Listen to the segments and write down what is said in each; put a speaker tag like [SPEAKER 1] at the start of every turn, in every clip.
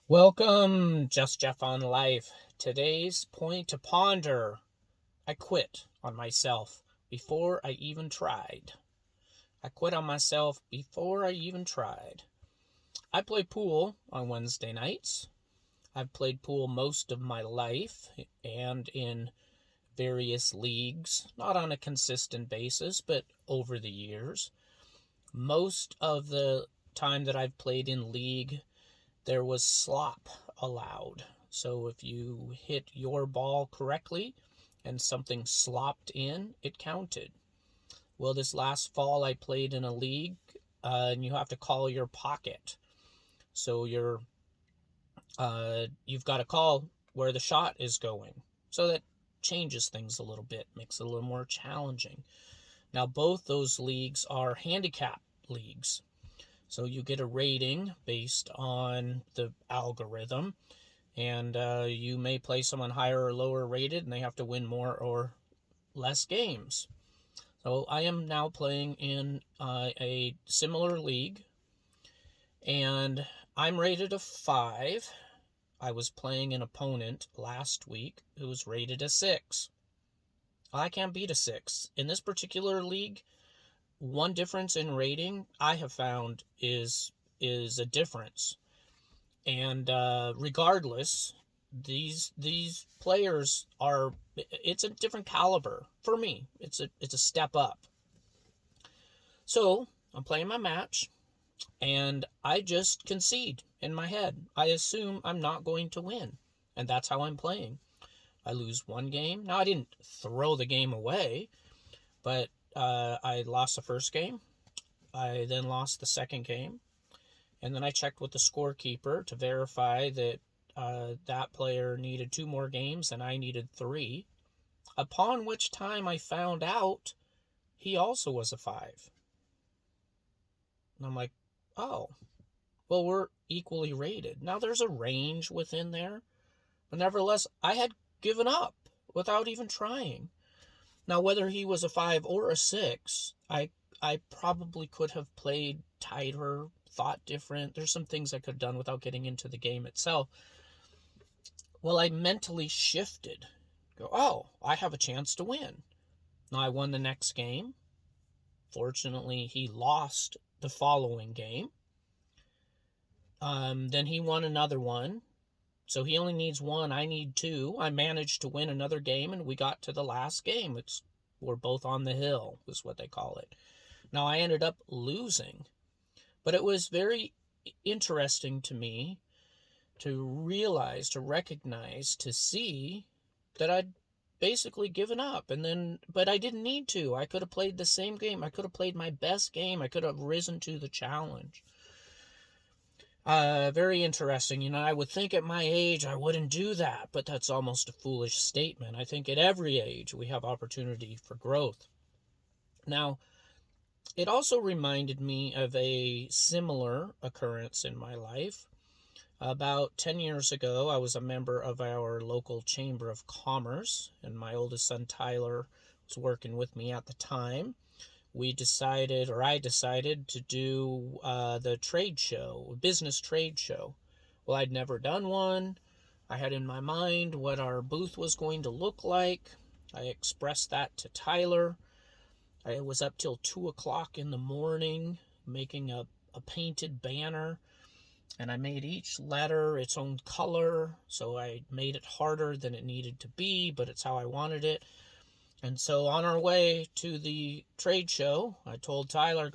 [SPEAKER 1] Welcome, Just Jeff on Life. Today's point to ponder. I quit on myself before I even tried. I quit on myself before I even tried. I play pool on Wednesday nights. I've played pool most of my life and in various leagues, not on a consistent basis, but over the years. Most of the time that I've played in league, there was slop allowed. So if you hit your ball correctly and something slopped in, it counted. Well, this last fall I played in a league, and you have to call your pocket. So you've got to call where the shot is going. So that changes things a little bit, makes it a little more challenging. Now, both those leagues are handicap leagues. So you get a rating based on the algorithm, and you may play someone higher or lower rated, and they have to win more or less games. So I am now playing in a similar league, and I'm rated a 5. I was playing an opponent last week who was rated a 6. I can't beat a 6. In this particular league, one difference in rating I have found is a difference. And regardless, these players are, it's a different caliber for me. It's a step up. So I'm playing my match, and I just concede in my head. I assume I'm not going to win, and that's how I'm playing. I lose one game. Now I didn't throw the game away, but I lost the first game. I then lost the second game. And then I checked with the scorekeeper to verify that that player needed 2 more games and I needed 3. Upon which time I found out he also was a 5. And I'm like, oh, well, we're equally rated. Now there's a range within there, but nevertheless, I had given up without even trying. Now, whether he was a 5 or a 6, I probably could have played tighter, thought different. There's some things I could have done without getting into the game itself. Well, I mentally shifted. Go, oh, I have a chance to win. Now, I won the next game. Fortunately, he lost the following game. Then he won another one. So he only needs 1. I need 2. I managed to win another game, and we got to the last game. We're both on the hill, is what they call it. Now, I ended up losing. But it was very interesting to me to realize, to recognize, to see that I'd basically given up. But I didn't need to. I could have played the same game. I could have played my best game. I could have risen to the challenge. Very interesting. I would think at my age I wouldn't do that, but that's almost a foolish statement. I think at every age we have opportunity for growth. Now, it also reminded me of a similar occurrence in my life. About 10 years ago, I was a member of our local Chamber of Commerce, and my oldest son, Tyler, was working with me at the time. I decided to do the trade show, business trade show. Well, I'd never done one. I had in my mind what our booth was going to look like. I expressed that to Tyler. I was up till 2 o'clock in the morning making a painted banner, and I made each letter its own color, so I made it harder than it needed to be, but it's how I wanted it. And so on our way to the trade show, I told Tyler,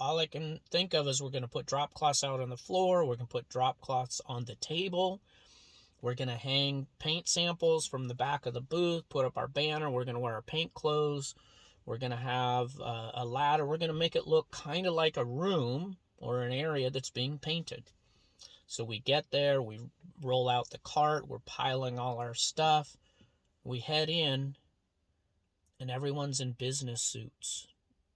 [SPEAKER 1] all I can think of is we're going to put drop cloths out on the floor. We're going to put drop cloths on the table. We're going to hang paint samples from the back of the booth, put up our banner. We're going to wear our paint clothes. We're going to have a ladder. We're going to make it look kind of like a room or an area that's being painted. So we get there, we roll out the cart, we're piling all our stuff. We head in, and everyone's in business suits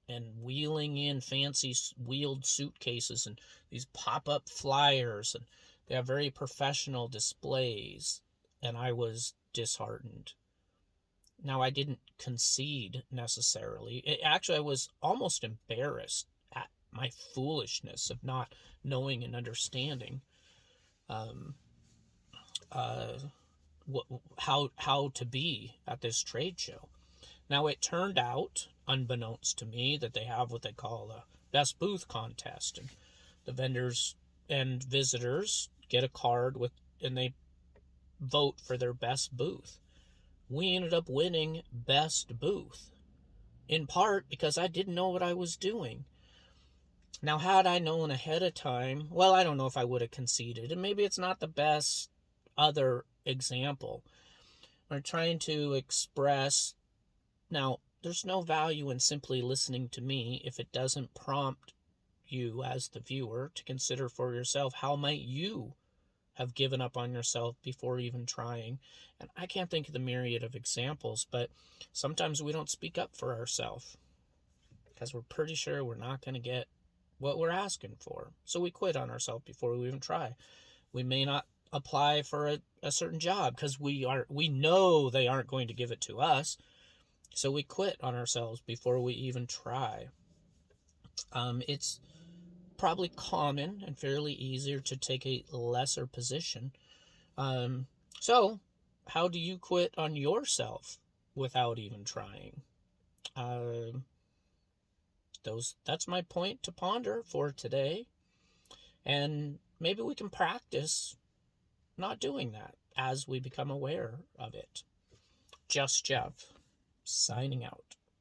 [SPEAKER 1] and wheeling in fancy wheeled suitcases and these pop-up flyers, and they have very professional displays, and I was disheartened. Now, I didn't concede necessarily. Actually, I was almost embarrassed at my foolishness of not knowing and understanding. how to be at this trade show. Now, it turned out, unbeknownst to me, that they have what they call a best booth contest, and the vendors and visitors get a card and they vote for their best booth. We ended up winning best booth, in part because I didn't know what I was doing. Now, had I known ahead of time, well, I don't know if I would have conceded, and maybe it's not the best other example. I'm trying to express, now, there's no value in simply listening to me if it doesn't prompt you as the viewer to consider for yourself, how might you have given up on yourself before even trying? And I can't think of the myriad of examples, but sometimes we don't speak up for ourselves because we're pretty sure we're not going to get what we're asking for. So we quit on ourselves before we even try. We may not apply for a certain job because we know they aren't going to give it to us. So we quit on ourselves before we even try. It's probably common and fairly easier to take a lesser position. So how do you quit on yourself without even trying? That's my point to ponder for today. And maybe we can practice not doing that as we become aware of it. Just Jeff, signing out.